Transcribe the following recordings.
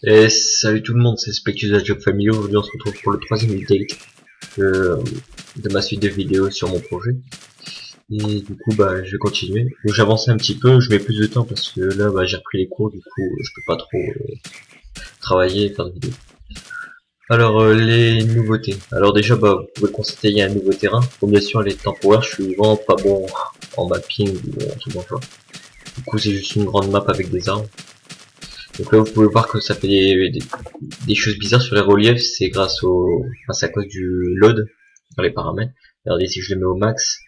Et salut tout le monde, c'est Spectus de Job Family. Aujourd'hui on se retrouve pour le troisième update de ma suite de vidéos sur mon projet. Et du coup bah je vais continuer. Donc j'avance un petit peu, je mets plus de temps parce que là bah j'ai repris les cours, du coup je peux pas trop travailler et faire de vidéos. Alors les nouveautés. Alors déjà bah vous pouvez constater il y a un nouveau terrain. Bon bien sûr les temporaires, je suis vraiment pas bon en mapping ou en tout bon genre. Du coup c'est juste une grande map avec des arbres. Donc là vous pouvez voir que ça fait des choses bizarres sur les reliefs, c'est grâce enfin, c'est à cause du load dans les paramètres. Regardez si je le mets au max,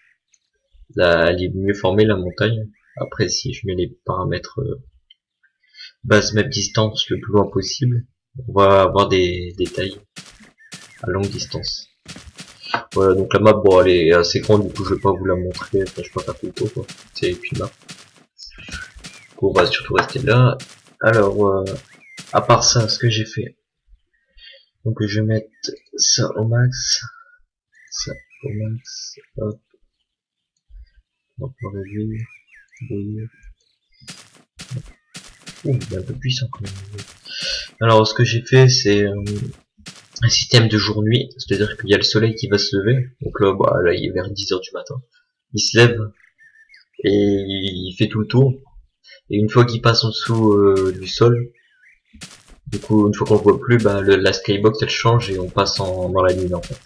là elle est mieux formée la montagne. Après si je mets les paramètres base map distance le plus loin possible, on va avoir des détails à longue distance. Voilà donc la map bon elle est assez grande, du coup je vais pas vous la montrer, enfin, je vais pas faire tout le tour quoi. C'est qu'une map. Du coup on va surtout rester là. Alors à part ça, ce que j'ai fait. Donc je vais mettre ça au max, ça au max, hop, on va pouvoir réduire, brouiller. Ouh, il est un peu puissant quand même. Alors ce que j'ai fait c'est un système de jour-nuit, c'est-à-dire qu'il y a le soleil qui va se lever, donc là, bah, là il est vers 10 heures du matin, il se lève et il fait tout le tour, et une fois qu'il passe en dessous du sol, du coup une fois qu'on le voit plus, bah, la skybox elle change et on passe dans la nuit en fait.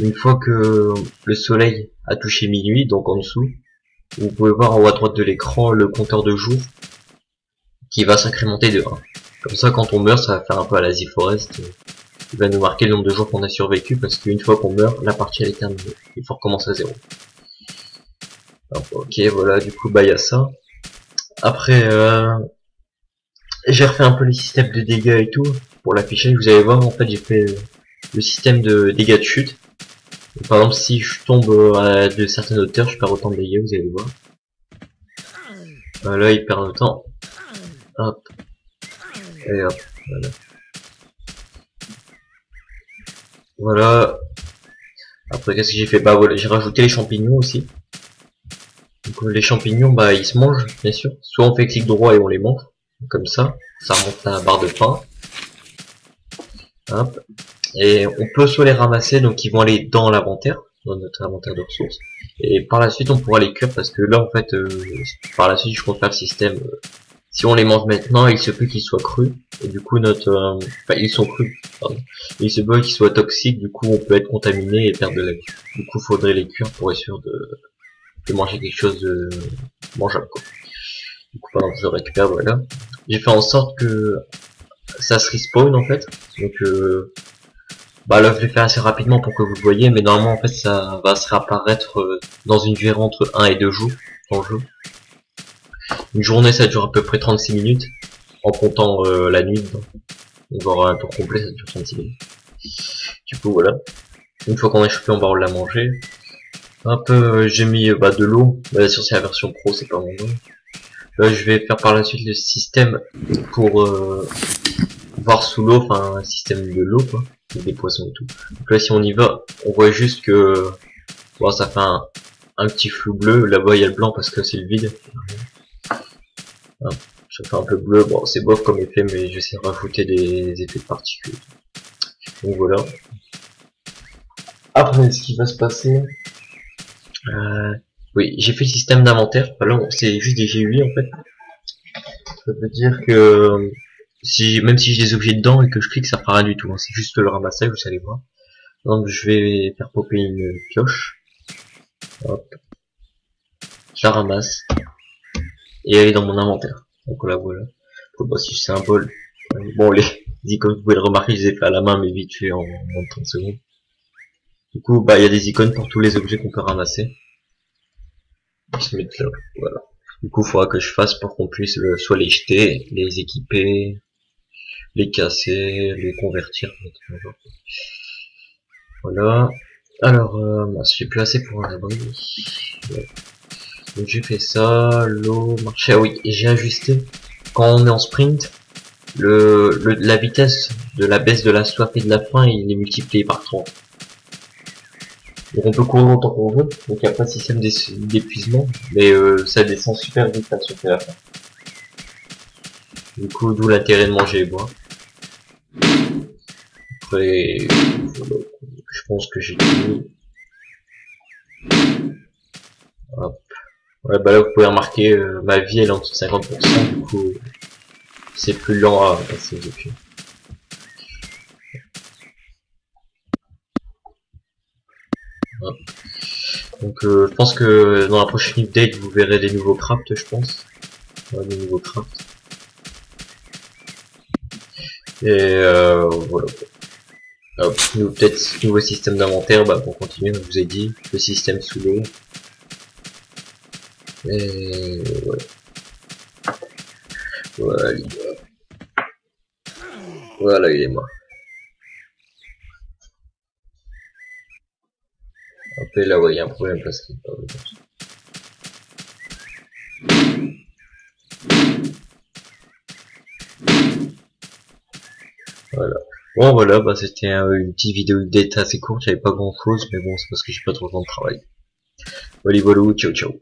Une fois que le soleil a touché minuit, donc en dessous, vous pouvez voir en haut à droite de l'écran le compteur de jours qui va s'incrémenter de 1. Comme ça, quand on meurt, ça va faire un peu à la The Forest. Il va nous marquer le nombre de jours qu'on a survécu parce qu'une fois qu'on meurt, la partie elle est terminée. Il faut recommencer à 0. Alors, ok, voilà, du coup, bah il y a ça. Après, j'ai refait un peu les systèmes de dégâts et tout. Pour l'affichage, vous allez voir, en fait, j'ai fait le système de dégâts de chute. Par exemple, si je tombe à de certaines hauteurs, je perds autant de dégâts, vous allez voir. Là, il perd le temps. Hop. Et hop. Voilà. Voilà. Après, qu'est-ce que j'ai fait? Bah voilà, j'ai rajouté les champignons aussi. Donc les champignons, bah ils se mangent, bien sûr. Soit on fait clic droit et on les mange, comme ça remonte la barre de pain. Hop. Et on peut soit les ramasser, donc ils vont aller dans l'inventaire, dans notre inventaire de ressources. Et par la suite, on pourra les cuire parce que là, en fait, par la suite, je compte faire le système. Si on les mange maintenant, il se peut qu'ils soient crus. Et du coup, enfin, ils sont crus. Pardon. Il se peut qu'ils soient toxiques. Du coup, on peut être contaminé et perdre de la vie. Du coup, faudrait les cuire pour être sûr de manger quelque chose de mangeable, quoi. Du coup, pendant que je récupère, voilà. J'ai fait en sorte que ça se respawn en fait. Donc, bah là, je l'ai fait assez rapidement pour que vous le voyez, mais normalement, en fait, ça va se réapparaître dans une durée entre 1 et 2 jours dans le jeu. Une journée, ça dure à peu près 36 minutes, en comptant la nuit. Donc, avoir un tour complet, ça dure 36 minutes. Du coup, voilà. Une fois qu'on a chopé, on va la manger. Hop, j'ai mis de l'eau. Bien sûr, c'est la version pro, c'est pas mon nom. Là, je vais faire par la suite le système pour voir sous l'eau, enfin, un système de l'eau, quoi. Des poissons et tout. Donc là, si on y va, on voit juste que bon, ça fait un petit flou bleu. Là-bas, il y a le blanc parce que c'est le vide. Ah, ça fait un peu bleu. Bon, c'est bof comme effet, mais j'essaie de rajouter des effets de particules. Donc voilà. Après, ce qui va se passer... oui, j'ai fait le système d'inventaire. Là, c'est juste des GUI en fait. Ça veut dire que même si j'ai des objets dedans et que je clique, ça fera rien du tout. Hein. C'est juste le ramassage, vous allez voir. Donc je vais faire popper une pioche. Hop. Je la ramasse. Et elle est dans mon inventaire. Donc là voilà. Bah, si c'est un bol. Bon les icônes, vous pouvez le remarquer, je les ai fait à la main mais vite fait en moins de 30 secondes. Du coup bah il y a des icônes pour tous les objets qu'on peut ramasser. Ils se mettent là. Voilà. Du coup il faudra que je fasse pour qu'on puisse soit les jeter, les équiper, les casser, les convertir. Voilà. Alors, j'ai plus assez pour un abri. Ouais. Donc j'ai fait ça, l'eau, marché. Ah oui, et j'ai ajusté. Quand on est en sprint, la vitesse de la baisse de la soif et de la faim, il est multiplié par 3. Donc on peut courir autant qu'on veut, donc il n'y a pas de système d'épuisement, mais ça descend super vite à la soif et la faim. Du coup, d'où l'intérêt de manger et boire. Après, voilà, je pense que j'ai tout. Hop. Ouais, bah là vous pouvez remarquer, ma vie elle est en dessous de 50%, du coup c'est plus lent à passer depuis. Hop. Donc je pense que dans la prochaine update vous verrez des nouveaux crafts, je pense. Ouais, des nouveaux crafts. Et voilà. Hop, peut-être nouveau système d'inventaire, bah pour continuer, comme je vous ai dit, le système sous l'eau. Et ouais. Voilà, voilà, il est mort. Après là, ouais, il y a un problème parce qu'il voilà. Bon voilà, bah c'était une petite vidéo update assez courte, j'avais pas grand chose, mais bon c'est parce que j'ai pas trop le temps de travail. Voilà, voilà, ciao ciao.